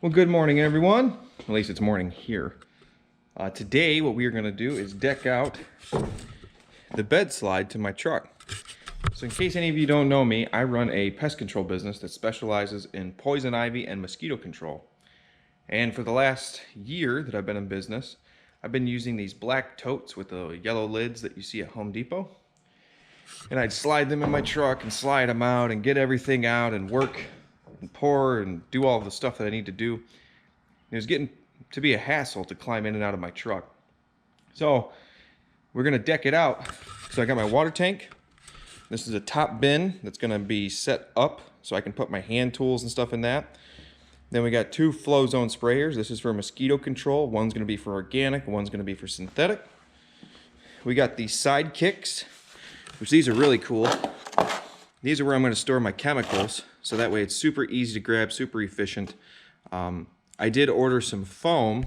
Well, good morning, everyone. At least it's morning here. Today, what we are going to do is deck out the bed slide to my truck. So in case any of you don't know me, I run a pest control business that specializes in poison ivy and mosquito control. And for the last year that I've been in business, I've been using these black totes with the yellow lids that you see at Home Depot. And I'd slide them in my truck and slide them out and get everything out and work and pour and do all the stuff that I need to do. It was getting to be a hassle to climb in and out of my truck. So we're gonna deck it out. So I got my water tank. This is a top bin that's gonna be set up so I can put my hand tools and stuff in that. Then we got two flow zone sprayers. This is for mosquito control. One's gonna be for organic, one's gonna be for synthetic. We got these side kicks, which these are really cool. These are where I'm gonna store my chemicals, so that way it's super easy to grab, super efficient. I did order some foam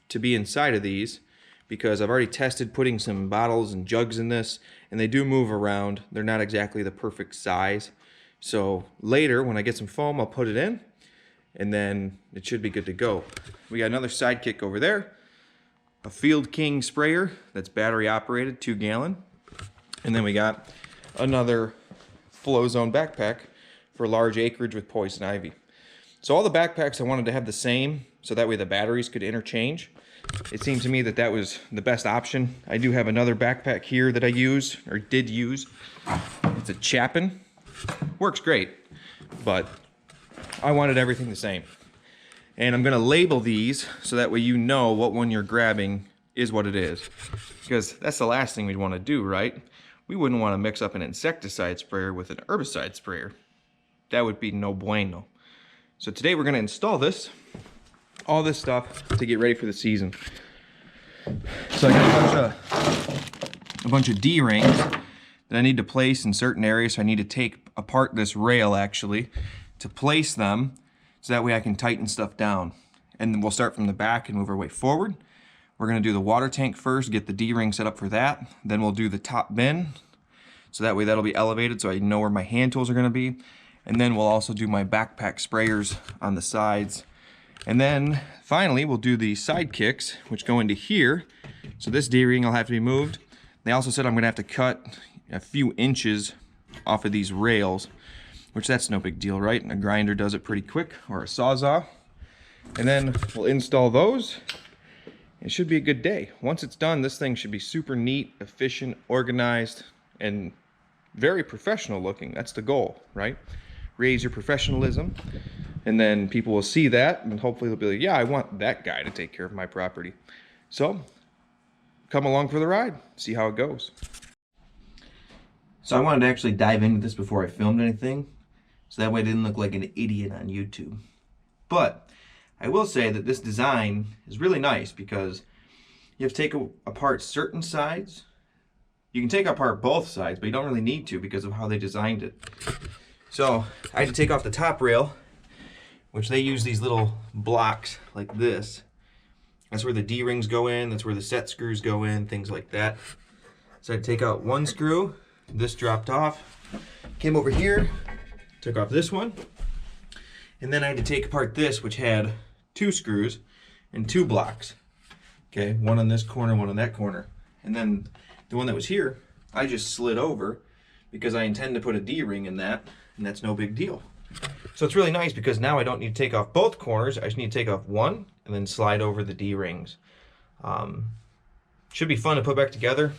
to be inside of these because I've already tested putting some bottles and jugs in this, and they do move around. They're not exactly the perfect size. So later, when I get some foam, I'll put it in, and then it should be good to go. We got another sidekick over there, a Field King sprayer that's battery operated, 2 gallon. And then we got another flow zone backpack for large acreage with poison ivy. So all the backpacks I wanted to have the same, so that way the batteries could interchange. It seemed to me that that was the best option. I do have another backpack here that I use, or did use. It's a Chapin. Works great, but I wanted everything the same. And I'm gonna label these so that way you know what one you're grabbing is what it is. Because that's the last thing we'd wanna do, right? We wouldn't want to mix up an insecticide sprayer with an herbicide sprayer. That would be no bueno. So today we're going to install this, all this stuff to get ready for the season. So I got a bunch of D-rings that I need to place in certain areas. So I need to take apart this rail actually to place them so that way I can tighten stuff down. And then we'll start from the back and move our way forward. We're going to do the water tank first, get the D-ring set up for that. Then we'll do the top bin, so that way that'll be elevated so I know where my hand tools are going to be. And then we'll also do my backpack sprayers on the sides. And then finally we'll do the side kicks, which go into here. So this D-ring will have to be moved. They also said I'm going to have to cut a few inches off of these rails, which that's no big deal, right? And a grinder does it pretty quick, or a Sawzall. And then we'll install those. It should be a good day. Once it's done, this thing should be super neat, efficient, organized, and very professional looking. That's the goal, right? Raise your professionalism, and then people will see that, and hopefully they'll be like, yeah, I want that guy to take care of my property. So, come along for the ride. See how it goes. So I wanted to actually dive into this before I filmed anything, so that way I didn't look like an idiot on YouTube. But I will say that this design is really nice because you have to take apart certain sides. You can take apart both sides, but you don't really need to because of how they designed it. So I had to take off the top rail, which they use these little blocks like this. That's where the D-rings go in, that's where the set screws go in, things like that. So I had to take out one screw, this dropped off, came over here, took off this one, and then I had to take apart this, which had 2 screws and 2 blocks. Okay, one on this corner, one on that corner. And then the one that was here, I just slid over because I intend to put a D-ring in that, and that's no big deal. So it's really nice because now I don't need to take off both corners. I just need to take off one and then slide over the D-rings. Should be fun to put back together.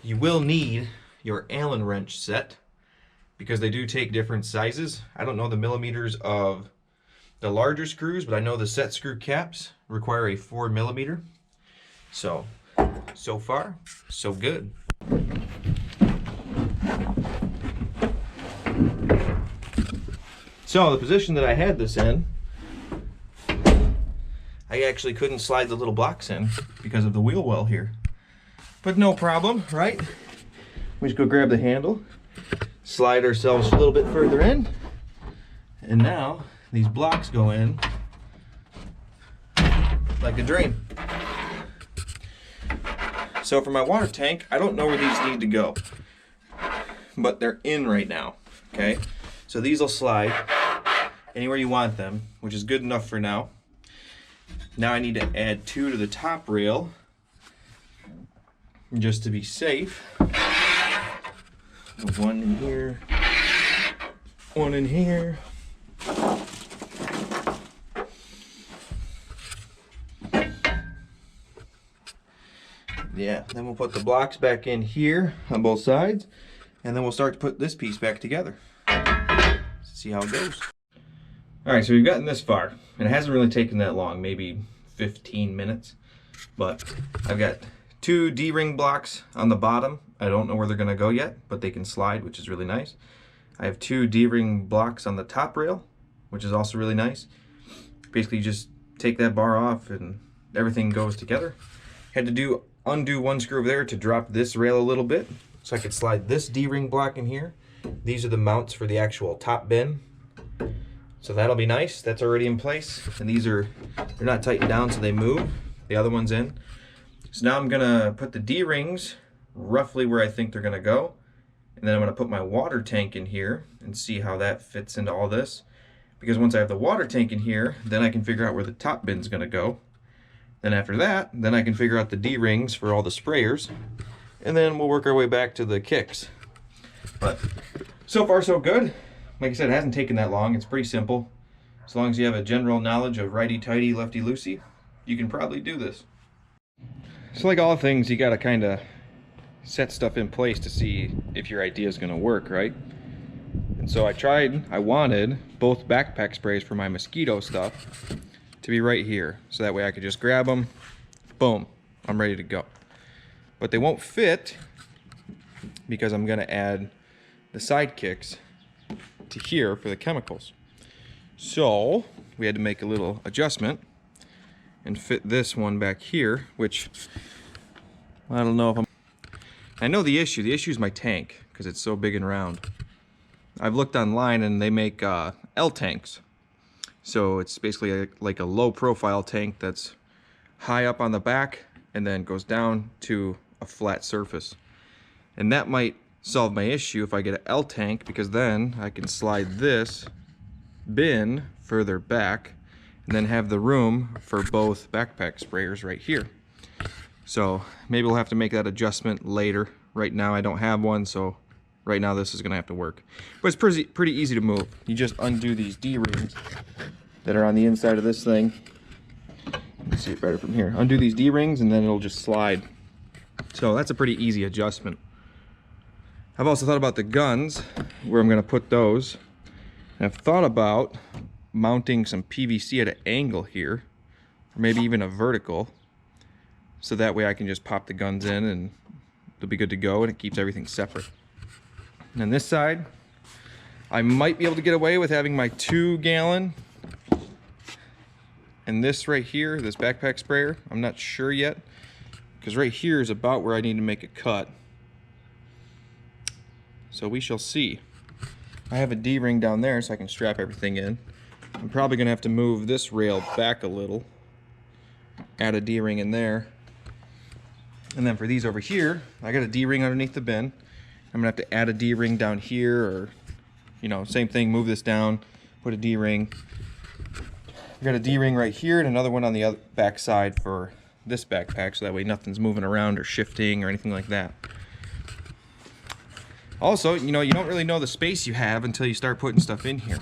You will need your Allen wrench set because they do take different sizes. I don't know the millimeters of the larger screws, but I know the set screw caps require a 4 millimeter. So far, so good. So the position that I had this in, I actually couldn't slide the little blocks in because of the wheel well here. But no problem, right? We just go grab the handle, slide ourselves a little bit further in, and now these blocks go in like a dream. So for my water tank, I don't know where these need to go, but they're in right now, okay? So these will slide anywhere you want them, which is good enough for now. Now I need to add 2 to the top rail just to be safe. 1 in here, 1 in here. Yeah, then we'll put the blocks back in here on both sides, and then we'll start to put this piece back together. See how it goes. Alright, so we've gotten this far, and it hasn't really taken that long, maybe 15 minutes. But I've got 2 D-ring blocks on the bottom. I don't know where they're going to go yet, but they can slide, which is really nice. I have 2 D-ring blocks on the top rail, which is also really nice. Basically, you just take that bar off and everything goes together. Had to undo 1 screw over there to drop this rail a little bit, so I could slide this D-ring block in here. These are the mounts for the actual top bin. So that'll be nice. That's already in place. And they're not tightened down, so they move. The other one's in. So now I'm gonna put the D-rings roughly where I think they're gonna go. And then I'm gonna put my water tank in here and see how that fits into all this. Because once I have the water tank in here, then I can figure out where the top bin's gonna go. Then after that, then I can figure out the D-rings for all the sprayers. And then we'll work our way back to the kicks. But so far so good. Like I said, it hasn't taken that long. It's pretty simple. As long as you have a general knowledge of righty-tighty, lefty-loosey, you can probably do this. So like all things, you gotta kind of set stuff in place to see if your idea is gonna work, right? And so I wanted both backpack sprays for my mosquito stuff to be right here. So that way I could just grab them, boom, I'm ready to go. But they won't fit because I'm gonna add the side kicks to here for the chemicals. So we had to make a little adjustment and fit this one back here, which I don't know if I know the issue is my tank because it's so big and round. I've looked online and they make L tanks, so it's basically like a low profile tank that's high up on the back and then goes down to a flat surface, and that might solve my issue if I get an L tank, because then I can slide this bin further back and then have the room for both backpack sprayers right here. So maybe we'll have to make that adjustment later. Right now I don't have one, so right now this is gonna have to work. But it's pretty easy to move. You just undo these D-rings that are on the inside of this thing. You can see it better from here. Undo these D-rings and then it'll just slide. So that's a pretty easy adjustment. I've also thought about the guns, where I'm going to put those. And I've thought about mounting some PVC at an angle here, or maybe even a vertical, so that way I can just pop the guns in and they'll be good to go, and it keeps everything separate. And on this side, I might be able to get away with having my 2-gallon and this right here, this backpack sprayer. I'm not sure yet, because right here is about where I need to make a cut. So we shall see. I have a D-ring down there so I can strap everything in. I'm probably gonna have to move this rail back a little, add a D-ring in there. And then for these over here, I got a D-ring underneath the bin. I'm gonna have to add a D-ring down here, or, you know, same thing, move this down, put a D-ring. I got a D-ring right here and another one on the other back side for this backpack, so that way nothing's moving around or shifting or anything like that. Also, you know, you don't really know the space you have until you start putting stuff in here.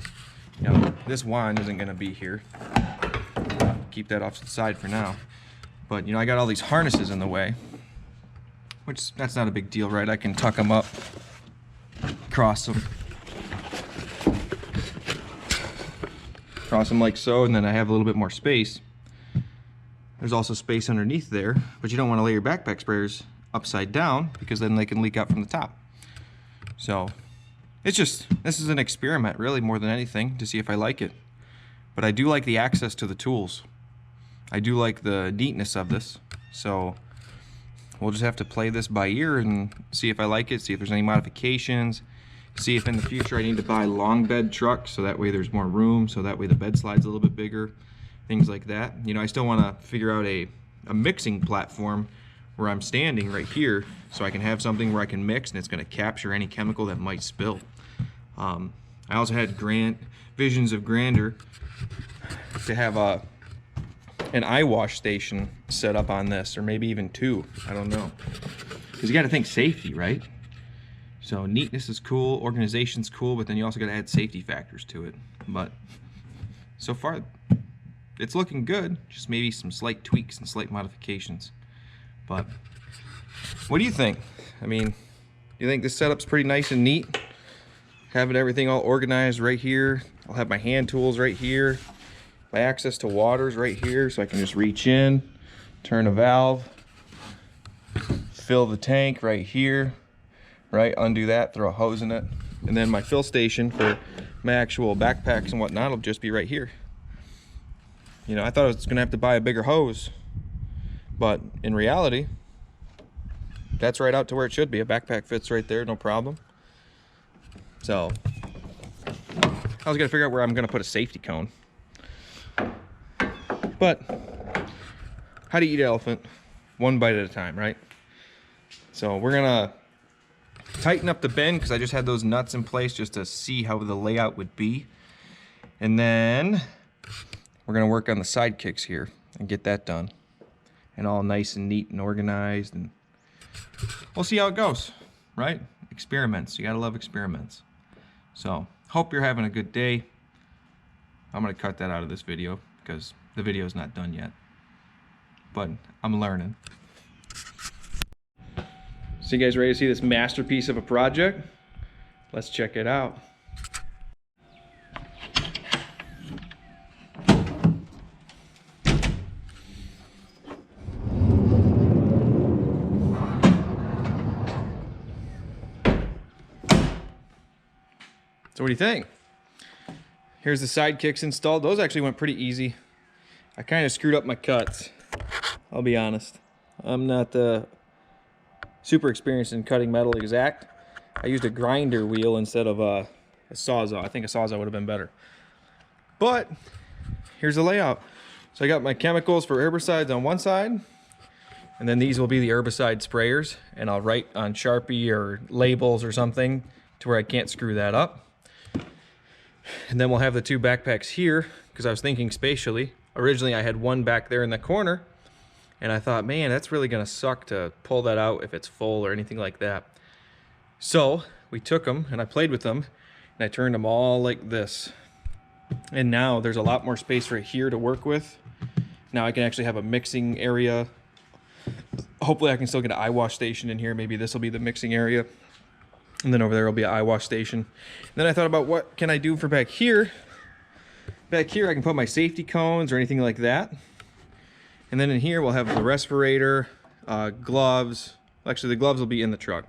You know, this wand isn't going to be here. Keep that off to the side for now. But, you know, I got all these harnesses in the way, which, that's not a big deal, right? I can tuck them up, cross them like so, and then I have a little bit more space. There's also space underneath there, but you don't want to lay your backpack sprayers upside down because then they can leak out from the top. So it's just, this is an experiment really more than anything to see if I like it. But I do like the access to the tools. I do like the neatness of this. So we'll just have to play this by ear and see if I like it, see if there's any modifications, see if in the future I need to buy long bed trucks so that way there's more room, so that way the bed slide's a little bit bigger, things like that. You know, I still want to figure out a mixing platform where I'm standing right here, so I can have something where I can mix and it's going to capture any chemical that might spill. I also had visions of grandeur to have an eye wash station set up on this, or maybe even two. I don't know. Because you got to think safety, right? So neatness is cool, organization's cool, but then you also got to add safety factors to it. But so far, it's looking good. Just maybe some slight tweaks and slight modifications. But what do you think? I mean, do you think this setup's pretty nice and neat? Having everything all organized right here. I'll have my hand tools right here. My access to water's right here, so I can just reach in, turn a valve, fill the tank right here, right? Undo that, throw a hose in it. And then my fill station for my actual backpacks and whatnot will just be right here. You know, I thought I was gonna have to buy a bigger hose, but in reality, that's right out to where it should be. A backpack fits right there, no problem. So, I was gonna figure out where I'm gonna put a safety cone. But, how do you eat an elephant? One bite at a time, right? So we're gonna tighten up the bend because I just had those nuts in place just to see how the layout would be. And then we're gonna work on the side kicks here and get that done. And all nice and neat and organized, and we'll see how it goes, right? Experiments, you gotta love experiments. So, hope you're having a good day. I'm gonna cut that out of this video because the video is not done yet. But I'm learning. So you guys ready to see this masterpiece of a project? Let's check it out. So what do you think? Here's the side kicks installed. Those actually went pretty easy. I kind of screwed up my cuts, I'll be honest. I'm not super experienced in cutting metal exact. I used a grinder wheel instead of a sawzall. I think a sawzall would have been better. But here's the layout. So I got my chemicals for herbicides on one side, and then these will be the herbicide sprayers, and I'll write on Sharpie or labels or something to where I can't screw that up. And then we'll have the two backpacks here, because I was thinking spatially. Originally I had one back there in the corner, and I thought, man, that's really gonna suck to pull that out if it's full or anything like that. So we took them and I played with them, and I turned them all like this. And now there's a lot more space right here to work with. Now I can actually have a mixing area. Hopefully I can still get an eye wash station in here. Maybe this will be the mixing area. And then over there will be an eye wash station. And then I thought about what can I do for back here. Back here I can put my safety cones or anything like that. And then in here we'll have the respirator, gloves. Actually the gloves will be in the truck.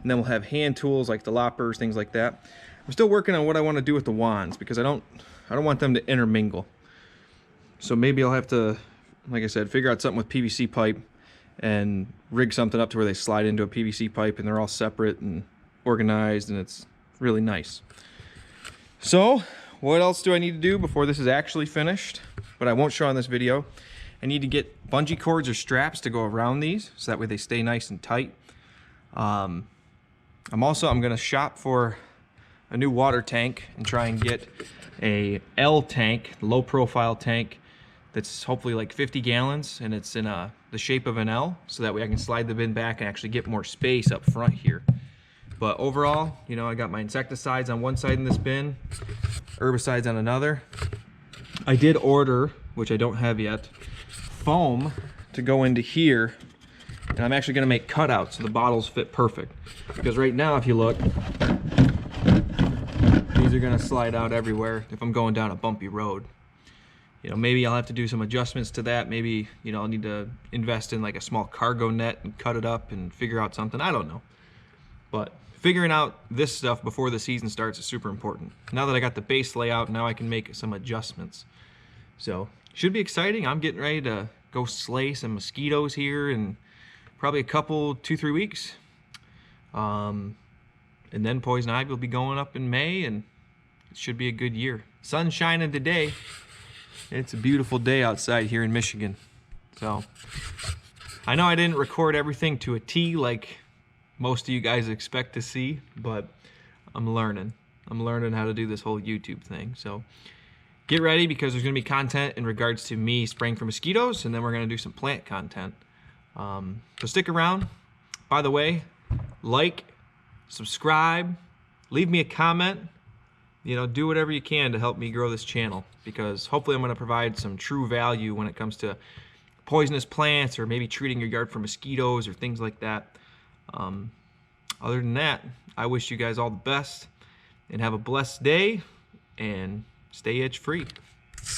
And then we'll have hand tools like the loppers, things like that. I'm still working on what I want to do with the wands because I don't want them to intermingle. So maybe I'll have to, like I said, figure out something with PVC pipe and rig something up to where they slide into a PVC pipe and they're all separate and organized, and it's really nice. So what else do I need to do before this is actually finished, but I won't show on this video? I need to get bungee cords or straps to go around these so that way they stay nice and tight. I'm gonna shop for a new water tank and try and get a L tank, low profile tank, that's hopefully like 50 gallons, and it's in the shape of an L, so that way I can slide the bin back and actually get more space up front here. But overall, you know, I got my insecticides on one side in this bin, herbicides on another. I did order, which I don't have yet, foam to go into here, and I'm actually gonna make cutouts so the bottles fit perfect. Because right now, if you look, these are gonna slide out everywhere if I'm going down a bumpy road. You know, maybe I'll have to do some adjustments to that. Maybe, you know, I'll need to invest in like a small cargo net and cut it up and figure out something. I don't know. But figuring out this stuff before the season starts is super important. Now that I got the base layout, now I can make some adjustments. So, should be exciting. I'm getting ready to go slay some mosquitoes here in probably a couple, 2-3 weeks. And then poison ivy will be going up in May, and it should be a good year. Sun's shining today. It's a beautiful day outside here in Michigan. So, I know I didn't record everything to a T like most of you guys expect to see, but I'm learning. I'm learning how to do this whole YouTube thing. So get ready, because there's going to be content in regards to me spraying for mosquitoes, and then we're going to do some plant content. So stick around. By the way, like, subscribe, leave me a comment. You know, do whatever you can to help me grow this channel, because hopefully I'm going to provide some true value when it comes to poisonous plants, or maybe treating your yard for mosquitoes or things like that. Other than that, I wish you guys all the best, and have a blessed day, and stay edge free.